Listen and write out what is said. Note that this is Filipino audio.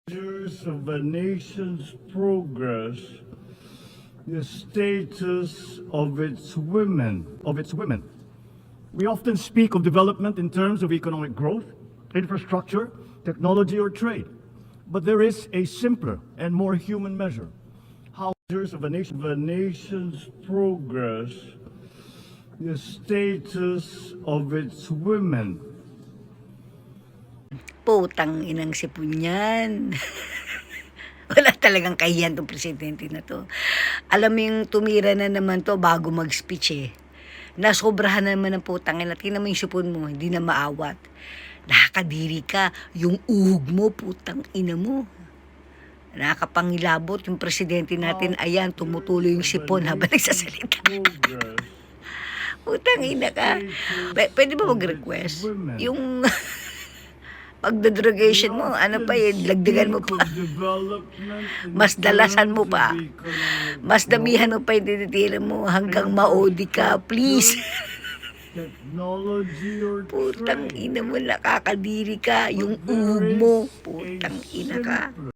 Measures of a nation's progress, the status of its women. We often speak of development in terms of economic growth, infrastructure, technology, or trade. But there is a simpler and more human measure. How measures of a nation's progress, the status of its women. Putang inang sipon yan. Wala talagang kahiyan tong presidente na to. Alam mo yung tumira na naman to bago mag-speech eh. Nasobrahan na naman ng putang ina. Tingnan mo yung sipon mo, hindi na maawat. Nakakadiri ka. Yung uhog mo, putang ina mo. Nakakapangilabot yung presidente natin. Ayan, tumutuloy yung sipon habang nagsasalita. Putang ina ka. Pwede ba mag-request? Yung pagdodrogation mo, ano pa yun, lagdagan mo pa. Mas dalasan mo pa. Mas damihan mo pa yung tinitira mo hanggang maodi ka, please. Putang ina mo, nakakadiri ka. Yung uhog mo, putang ina ka.